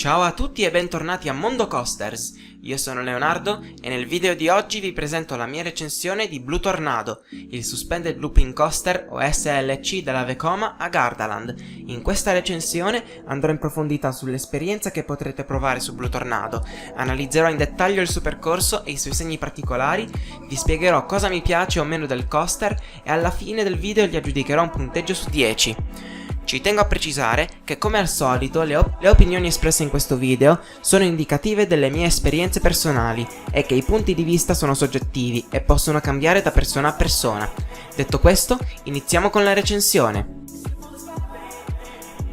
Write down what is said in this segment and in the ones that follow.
Ciao a tutti e bentornati a Mondo Coasters, io sono Leonardo e nel video di oggi vi presento la mia recensione di Blue Tornado, il Suspended Looping Coaster o SLC della Vekoma a Gardaland. In questa recensione andrò in profondità sull'esperienza che potrete provare su Blue Tornado, analizzerò in dettaglio il suo percorso e i suoi segni particolari, vi spiegherò cosa mi piace o meno del coaster e alla fine del video gli aggiudicherò un punteggio su 10. Ci tengo a precisare che come al solito le opinioni espresse in questo video sono indicative delle mie esperienze personali e che i punti di vista sono soggettivi e possono cambiare da persona a persona. Detto questo, iniziamo con la recensione.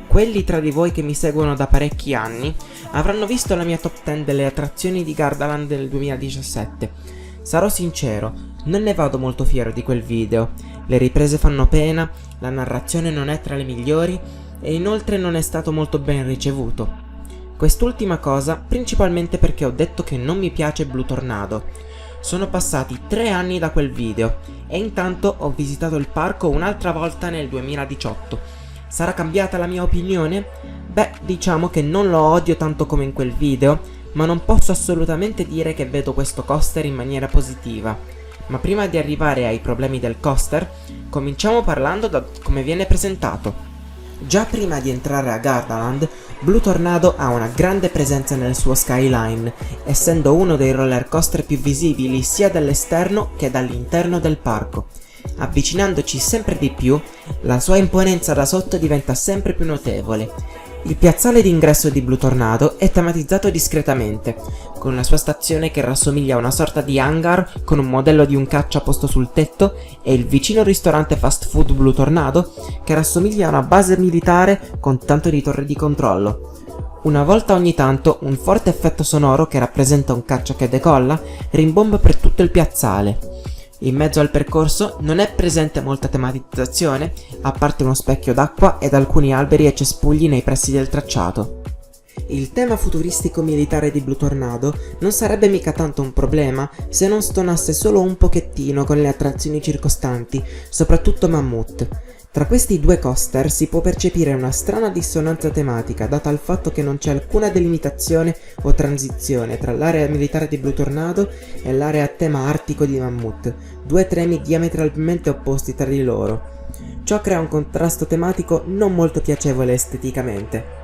Quelli tra di voi che mi seguono da parecchi anni avranno visto la mia top 10 delle attrazioni di Gardaland del 2017. Sarò sincero, non ne vado molto fiero di quel video. Le riprese fanno pena, la narrazione non è tra le migliori e inoltre non è stato molto ben ricevuto. Quest'ultima cosa principalmente perché ho detto che non mi piace Blue Tornado. Sono passati 3 anni da quel video e intanto ho visitato il parco un'altra volta nel 2018. Sarà cambiata la mia opinione? Beh, diciamo che non lo odio tanto come in quel video, ma non posso assolutamente dire che vedo questo coaster in maniera positiva. Ma prima di arrivare ai problemi del coaster, cominciamo parlando da come viene presentato. Già prima di entrare a Gardaland, Blue Tornado ha una grande presenza nel suo skyline, essendo uno dei roller coaster più visibili sia dall'esterno che dall'interno del parco. Avvicinandoci sempre di più, la sua imponenza da sotto diventa sempre più notevole. Il piazzale d'ingresso di Blue Tornado è tematizzato discretamente, con la sua stazione che rassomiglia a una sorta di hangar con un modello di un caccia posto sul tetto e il vicino ristorante fast food Blue Tornado che rassomiglia a una base militare con tanto di torre di controllo. Una volta ogni tanto un forte effetto sonoro che rappresenta un caccia che decolla rimbomba per tutto il piazzale. In mezzo al percorso non è presente molta tematizzazione, a parte uno specchio d'acqua ed alcuni alberi e cespugli nei pressi del tracciato. Il tema futuristico militare di Blue Tornado non sarebbe mica tanto un problema se non stonasse solo un pochettino con le attrazioni circostanti, soprattutto Mammoth. Tra questi due coaster si può percepire una strana dissonanza tematica data il fatto che non c'è alcuna delimitazione o transizione tra l'area militare di Blue Tornado e l'area a tema artico di Mammoth, due tremi diametralmente opposti tra di loro. Ciò crea un contrasto tematico non molto piacevole esteticamente.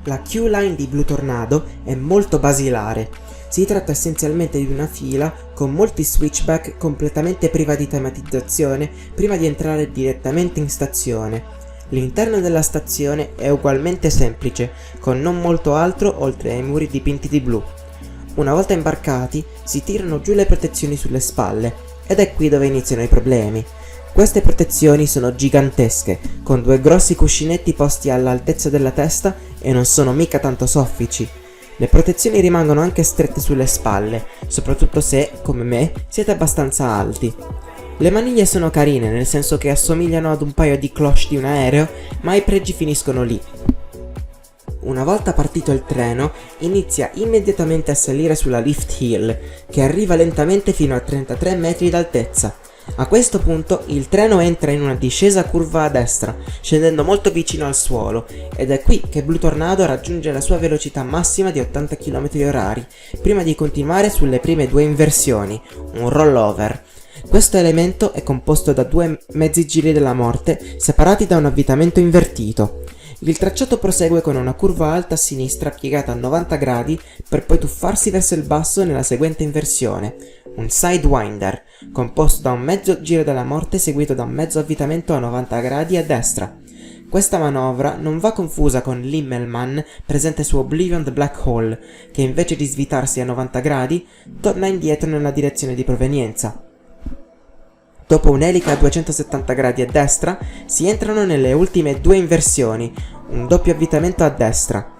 La Q-Line di Blue Tornado è molto basilare. Si tratta essenzialmente di una fila con molti switchback completamente priva di tematizzazione prima di entrare direttamente in stazione. L'interno della stazione è ugualmente semplice, con non molto altro oltre ai muri dipinti di blu. Una volta imbarcati si tirano giù le protezioni sulle spalle ed è qui dove iniziano i problemi. Queste protezioni sono gigantesche, con due grossi cuscinetti posti all'altezza della testa e non sono mica tanto soffici. Le protezioni rimangono anche strette sulle spalle, soprattutto se, come me, siete abbastanza alti. Le maniglie sono carine, nel senso che assomigliano ad un paio di cloche di un aereo, ma i pregi finiscono lì. Una volta partito il treno, inizia immediatamente a salire sulla lift hill, che arriva lentamente fino a 33 metri d'altezza. A questo punto il treno entra in una discesa curva a destra, scendendo molto vicino al suolo, ed è qui che Blue Tornado raggiunge la sua velocità massima di 80 km/h, prima di continuare sulle prime due inversioni, un rollover. Questo elemento è composto da due mezzi giri della morte separati da un avvitamento invertito. Il tracciato prosegue con una curva alta a sinistra piegata a 90 gradi per poi tuffarsi verso il basso nella seguente inversione, un sidewinder, composto da un mezzo giro della morte seguito da un mezzo avvitamento a 90 gradi a destra. Questa manovra non va confusa con l'Immelmann presente su Oblivion the Black Hole, che invece di svitarsi a 90 gradi, torna indietro nella direzione di provenienza. Dopo un'elica a 270 gradi a destra, si entrano nelle ultime due inversioni, un doppio avvitamento a destra.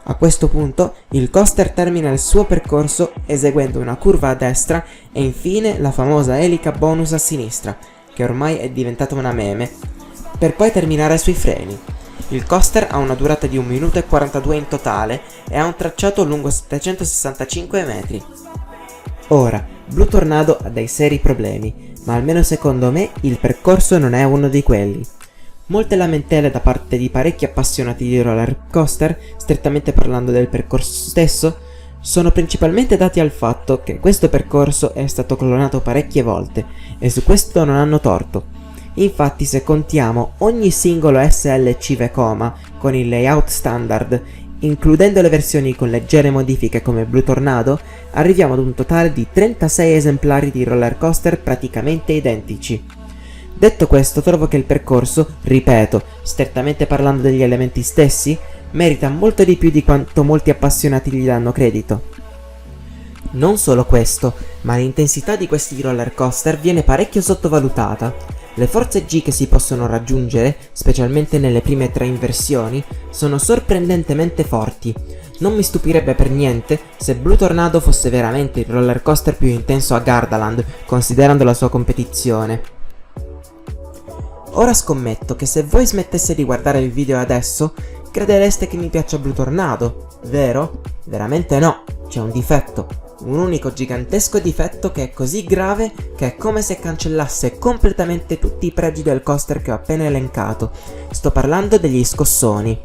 A questo punto, il coaster termina il suo percorso eseguendo una curva a destra e infine la famosa elica bonus a sinistra, che ormai è diventata una meme, per poi terminare sui freni. Il coaster ha una durata di 1 minuto e 42 in totale e ha un tracciato lungo 765 metri. Ora, Blue Tornado ha dei seri problemi, ma almeno secondo me il percorso non è uno di quelli. Molte lamentele da parte di parecchi appassionati di roller coaster, strettamente parlando del percorso stesso, sono principalmente dati al fatto che questo percorso è stato clonato parecchie volte e su questo non hanno torto. Infatti, se contiamo ogni singolo SLC Vekoma con il layout standard, includendo le versioni con leggere modifiche come Blue Tornado, arriviamo ad un totale di 36 esemplari di roller coaster praticamente identici. Detto questo, trovo che il percorso, ripeto, strettamente parlando degli elementi stessi, merita molto di più di quanto molti appassionati gli danno credito. Non solo questo, ma l'intensità di questi roller coaster viene parecchio sottovalutata. Le forze G che si possono raggiungere, specialmente nelle prime 3 inversioni, sono sorprendentemente forti. Non mi stupirebbe per niente se Blue Tornado fosse veramente il roller coaster più intenso a Gardaland, considerando la sua competizione. Ora scommetto che se voi smetteste di guardare il video adesso, credereste che mi piaccia Blue Tornado, vero? Veramente no, c'è un difetto. Un unico gigantesco difetto che è così grave che è come se cancellasse completamente tutti i pregi del coaster che ho appena elencato. Sto parlando degli scossoni.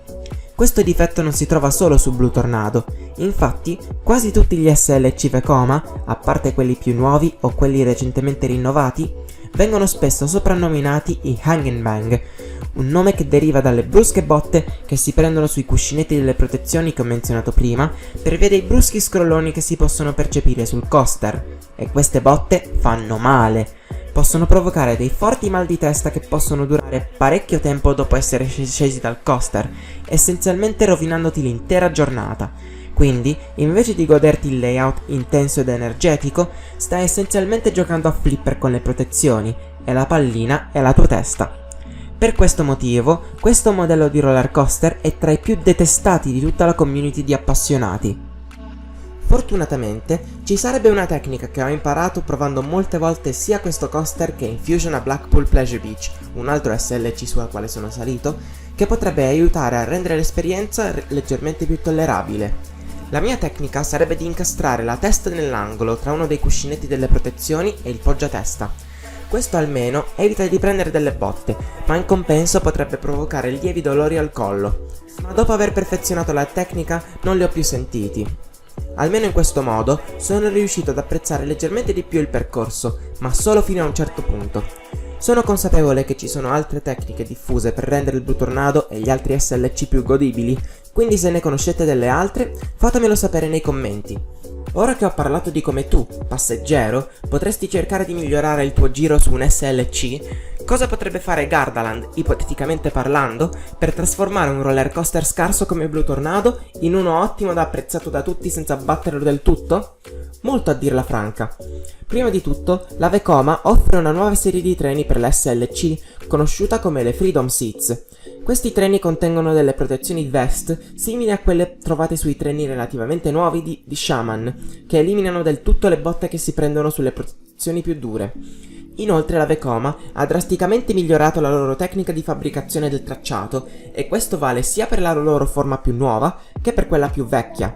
Questo difetto non si trova solo su Blue Tornado, infatti quasi tutti gli SLC Vekoma, a parte quelli più nuovi o quelli recentemente rinnovati, vengono spesso soprannominati i Hang and Bang, un nome che deriva dalle brusche botte che si prendono sui cuscinetti delle protezioni che ho menzionato prima per via dei bruschi scrolloni che si possono percepire sul coaster, e queste botte fanno male. Possono provocare dei forti mal di testa che possono durare parecchio tempo dopo essere scesi dal coaster, essenzialmente rovinandoti l'intera giornata. Quindi, invece di goderti il layout intenso ed energetico, stai essenzialmente giocando a flipper con le protezioni, e la pallina è la tua testa. Per questo motivo, questo modello di roller coaster è tra i più detestati di tutta la community di appassionati. Fortunatamente, ci sarebbe una tecnica che ho imparato provando molte volte sia questo coaster che Infusion a Blackpool Pleasure Beach, un altro SLC sulla quale sono salito, che potrebbe aiutare a rendere l'esperienza leggermente più tollerabile. La mia tecnica sarebbe di incastrare la testa nell'angolo tra uno dei cuscinetti delle protezioni e il poggiatesta. Questo almeno evita di prendere delle botte, ma in compenso potrebbe provocare lievi dolori al collo. Ma dopo aver perfezionato la tecnica non li ho più sentiti. Almeno in questo modo sono riuscito ad apprezzare leggermente di più il percorso, ma solo fino a un certo punto. Sono consapevole che ci sono altre tecniche diffuse per rendere il Blue Tornado e gli altri SLC più godibili, quindi se ne conoscete delle altre, fatemelo sapere nei commenti. Ora che ho parlato di come tu, passeggero, potresti cercare di migliorare il tuo giro su un SLC, cosa potrebbe fare Gardaland, ipoteticamente parlando, per trasformare un roller coaster scarso come Blue Tornado in uno ottimo ed apprezzato da tutti senza abbatterlo del tutto? Molto a dirla franca. Prima di tutto, la Vekoma offre una nuova serie di treni per l'SLC, conosciuta come le Freedom Seats. Questi treni contengono delle protezioni vest simili a quelle trovate sui treni relativamente nuovi di Shaman, che eliminano del tutto le botte che si prendono sulle protezioni più dure. Inoltre la Vekoma ha drasticamente migliorato la loro tecnica di fabbricazione del tracciato, e questo vale sia per la loro forma più nuova che per quella più vecchia.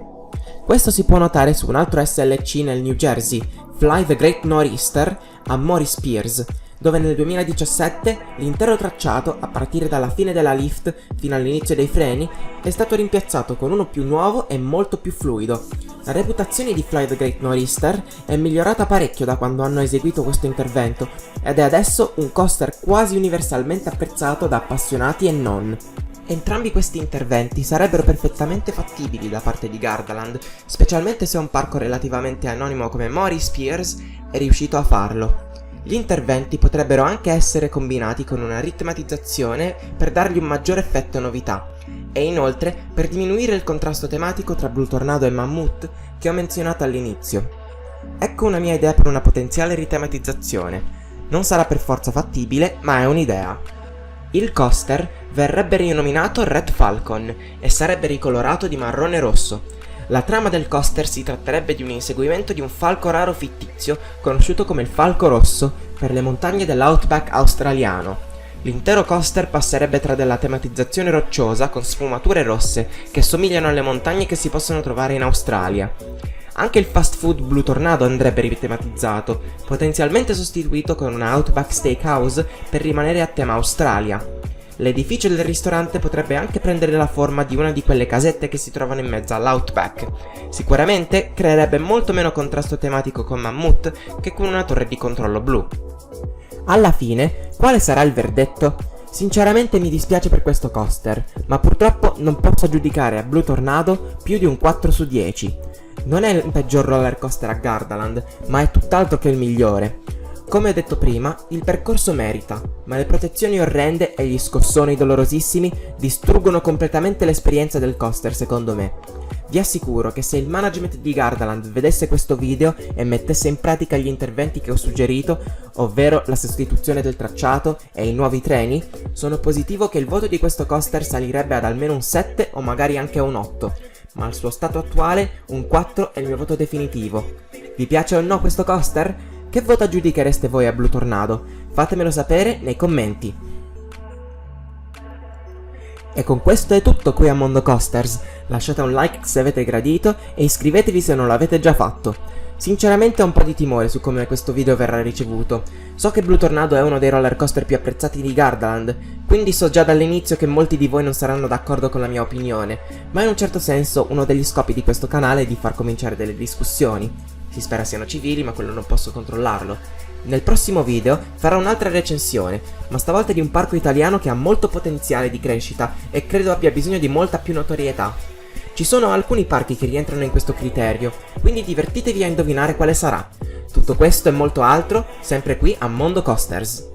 Questo si può notare su un altro SLC nel New Jersey, Fly the Great Nor'easter a Morris Piers, dove nel 2017 l'intero tracciato, a partire dalla fine della lift fino all'inizio dei freni, è stato rimpiazzato con uno più nuovo e molto più fluido. La reputazione di Fly the Great Nor'easter è migliorata parecchio da quando hanno eseguito questo intervento, ed è adesso un coaster quasi universalmente apprezzato da appassionati e non. Entrambi questi interventi sarebbero perfettamente fattibili da parte di Gardaland, specialmente se un parco relativamente anonimo come Morris Piers è riuscito a farlo. Gli interventi potrebbero anche essere combinati con una ritmatizzazione per dargli un maggiore effetto e novità, e inoltre per diminuire il contrasto tematico tra Blue Tornado e Mammoth che ho menzionato all'inizio. Ecco una mia idea per una potenziale ritematizzazione. Non sarà per forza fattibile, ma è un'idea. Il coaster verrebbe rinominato Red Falcon e sarebbe ricolorato di marrone e rosso. La trama del coaster si tratterebbe di un inseguimento di un falco raro fittizio conosciuto come il falco rosso per le montagne dell'Outback australiano. L'intero coaster passerebbe tra della tematizzazione rocciosa con sfumature rosse che somigliano alle montagne che si possono trovare in Australia. Anche il fast food Blue Tornado andrebbe ritematizzato, potenzialmente sostituito con una Outback Steakhouse per rimanere a tema Australia. l'edificio del ristorante potrebbe anche prendere la forma di una di quelle casette che si trovano in mezzo all'Outback. Sicuramente creerebbe molto meno contrasto tematico con Mammut che con una torre di controllo blu. Alla fine, quale sarà il verdetto? Sinceramente mi dispiace per questo coaster, ma purtroppo non posso giudicare a Blue Tornado più di un 4 su 10. Non è il peggior roller coaster a Gardaland, ma è tutt'altro che il migliore. Come ho detto prima, il percorso merita, ma le protezioni orrende e gli scossoni dolorosissimi distruggono completamente l'esperienza del coaster secondo me. Vi assicuro che se il management di Gardaland vedesse questo video e mettesse in pratica gli interventi che ho suggerito, ovvero la sostituzione del tracciato e i nuovi treni, sono positivo che il voto di questo coaster salirebbe ad almeno un 7 o magari anche un 8, ma al suo stato attuale un 4 è il mio voto definitivo. Vi piace o no questo coaster? Che voto aggiudichereste voi a Blue Tornado? Fatemelo sapere nei commenti. E con questo è tutto qui a Mondo Coasters. Lasciate un like se avete gradito e iscrivetevi se non l'avete già fatto. Sinceramente ho un po' di timore su come questo video verrà ricevuto. So che Blue Tornado è uno dei roller coaster più apprezzati di Gardaland, quindi so già dall'inizio che molti di voi non saranno d'accordo con la mia opinione, ma in un certo senso uno degli scopi di questo canale è di far cominciare delle discussioni. Si spera siano civili, ma quello non posso controllarlo. Nel prossimo video farò un'altra recensione, ma stavolta di un parco italiano che ha molto potenziale di crescita e credo abbia bisogno di molta più notorietà. Ci sono alcuni parchi che rientrano in questo criterio, quindi divertitevi a indovinare quale sarà. Tutto questo e molto altro, sempre qui a Mondo Coasters.